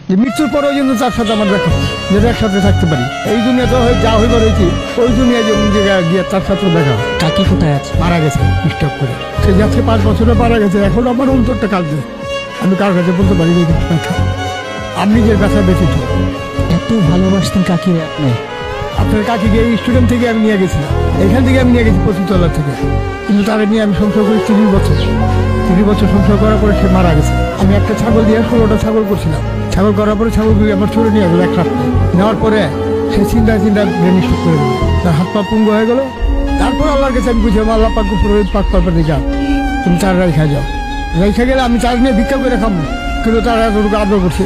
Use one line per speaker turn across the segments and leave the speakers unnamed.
যে মৃত্যুর পরেও কিন্তু তার সাথে আমার দেখা যেটা একসাথে থাকতে পারি। এই দুনিয়াতে যা হইবার হয়েছি ওই দুনিয়ায় যেমন জায়গায় গিয়ে তার সাথে দেখা হয়।
কাকি কোথায় আছে?
মারা গেছে স্ট্রোক করে। সে আজকে 5 বছরে মারা গেছে। এখন আমার অন্তরটা কাঁদছে। আমি কার কাছে বলতে পারি না কিন্তু ব্যথা, আপনি যে ব্যথা ব্যথিত।
এত ভালোবাসতেন কাকি আপনি?
আপনার কাকিকে এই স্টুডেন্ট থেকে আমি নিয়ে গেছিলাম, এখান থেকে আমি নিয়ে গেছি পঁচিশতলা থেকে। কিন্তু তারা নিয়ে আমি সংসার করি 30 বছর। 30 বছর সংসার করার পরে সে মারা গেছে। আমি একটা ছাগল দিয়ে 16টা ছাগল করছিলাম। ছাগল করার পরে ছাগলগুলি আমার চলে নিয়ে গেলো এক রাত্রে। নেওয়ার পরে সে চিন্তা ব্রেন স্ট্রোক করে দিল, তার হাত পা পুঙ্গ হয়ে গেলো। তারপর আল্লাহর কাছে আমি বুঝলাম, আল্লাহ পাক পুরোহিত পাক পারবে যা তুমি তার রেখা যাও। রেখা গেলে আমি তার নিয়ে ভিক্ষা করে খাবো, কিন্তু তারা এতটুকু আদর করছে।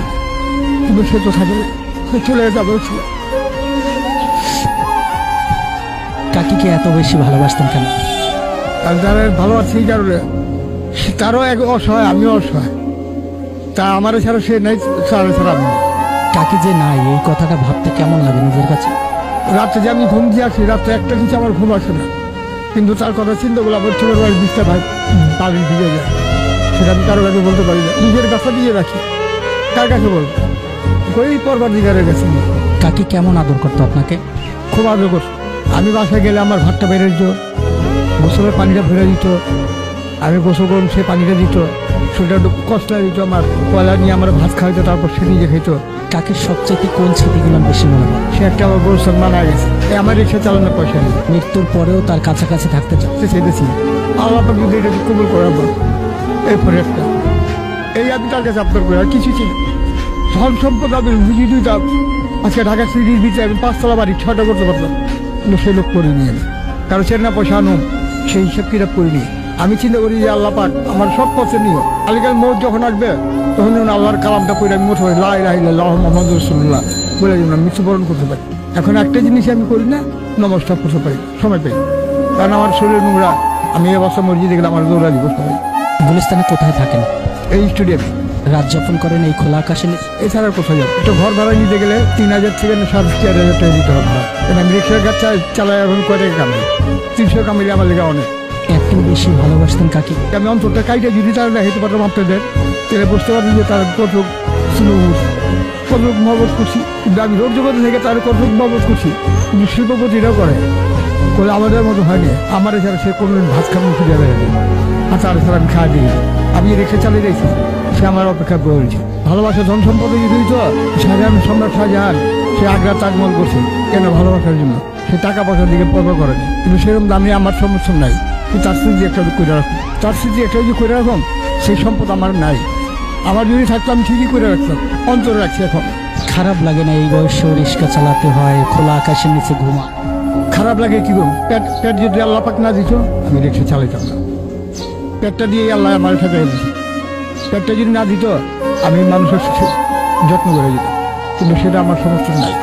কিন্তু সে তো থাকে, সে চলে যেতে আদর ছিল।
কাকিকে এত বেশি ভালোবাসতেন কেন?
আর যারা ভালো আছে এই কারণে, তারও এক অসহায়, আমিও অসহায়। তা আমার ছাড়া সে নাই, তারা ছাড়া আমি।
কাকি যে নাই এই কথাটা ভাবতে কেমন লাগে নিজের কাছে?
রাত্রে যে আমি ঘুম দিয়ে আসি, রাত্রে একটা কিছু আমার ঘুম আসে না। কিন্তু তার কথা চিন্তাগুলো আমার ছোটো ভাই বুঝতে ভাই পানি ভিজে যায়। সেটা আমি কারো কাছে বলতে পারি না, নিজের কাছে দিয়ে রাখি। কার কাছে বলবো? ওই পরবার দিগারে গেছি।
কাকি কেমন আদর করতো আপনাকে?
খুব আদর করতো। আমি বাসায় গেলে আমার ভাতটা বেড়ে দিত, গোসলের পানিটা ভরে দিত। আমি গোসল করুন, সে পানিটা দিত। শরীরটা একটু কষ্ট দিত আমার, কয়লা নিয়ে আমার ভাত খাইতো, তারপর সে নিজে খেত।
কাকির সবচেয়ে কোন স্মৃতিগুলো বেশি মনে হয়?
সে একটা আমার বড় সব মারা গেছে, আমার রিক্সা চালানোর পয়সা নেই।
মৃত্যুর পরেও তার কাছাকাছি থাকতে চান?
চেয়েছি আল্লাহ পাক যদি এটা কবুল করাবো। এরপরে একটা এই আমি তার কাছে আপনার করে আর কিছু ছিল ধন সম্পদ আমি বুঝিয়ে দিতাম। আজকে ঢাকা সিটির ভিতরে আমি 5 তলা বাড়ি 6টা করতে পারতাম, কিন্তু সে লোক করিনি আমি। কারণ সে না পয়সা আনুন সেই হিসাব কিতাব করিনি। আমি চিন্তা করি যে আল্লাহ পাক আমার সব পথে নিও, আলিকাল মৌত যখন আসবে তখন যেন আল্লাহর কালামটা পড়ে আমি মুঠো লা ইলাহা ইল্লাল্লাহ মুহাম্মাদুর রাসূলুল্লাহ বলে যেন আমি মৃত্যুবরণ করতে পারি। এখন একটা জিনিস আমি করি না, নমস্কার করতে পারি সময় পাই, কারণ আমার শরীর নোংরা। আমি অবস্থা মসজিদে গেলে আমার দৌড়ালি বসতে পারি।
গুলিস্তানে কোথায় থাকেন?
এই স্টুডিয়ামে
রাত যাপন করেন এই খোলা আকাশে নিচে?
এছাড়া কোথাও যাবো? একটা ঘর ভাড়া নিতে গেলে 3000 থেকে 4,500 টাকা দিতে হবে ভাড়া। আমি রিক্সার কাজ চালাই, এখন কয় টাকা কামাই? 300 কামাইলে আমার লেগে অনেক।
এত বেশি ভালোবাসতেন কাকি?
আমি অন্তরটা কাইটা যদি তারা দেখাইতে পারতাম আপনাদের, তাহলে বুঝতে পারবেন যে তার কতটুক স্লোস, কতটুক মহবত করছি। কিন্তু আমি রোগ জগতে থেকে তার কতটুক মহবত করছি। কিন্তু শিল্পপতিরাও করে আমাদের মতো হয়নি। আমার এছাড়া সে কোনোদিন ভাত খাবো খুঁজে দেয়নি, আর তার ছাড়া আমি খাওয়া দিই। আমি রিক্সা চালিয়ে দিয়েছি, সে আমার অপেক্ষা করেছে। ভালোবাসা ধন সম্পদে যদি তো শাহজাহান, সম্রাট শাহজাহান সে আগ্রা তাজমহল করছে কেন? ভালোবাসার জন্য। সে টাকা পয়সার দিকে পরবা করেনি, কিন্তু সেরকম দামি আমার সমস্যা নাই। তার স্মৃতি একটা করে রাখুন, তার স্মৃতি একটা যদি করে রাখুন, সেই সম্পদ আমার নাই। আমার যদি থাকতো আমি ঠিকই করে রাখতাম, অন্তরে রাখছি। এখন
খারাপ লাগে না এই বয়সে রিক্সা চালাতে হয়, খোলা আকাশের নিচে ঘুমা?
খারাপ লাগে কি করুন? পেট যদি আল্লাহ পাক না দিত আমি রিক্সা চালাইতাম না। পেটটা দিয়ে আল্লাহ আমার ঠেকাই দিয়েছে। পেটটা যদি না দিত আমি মানুষের যত্ন করে দিতাম, কিন্তু সেটা আমার সমস্যা নাই।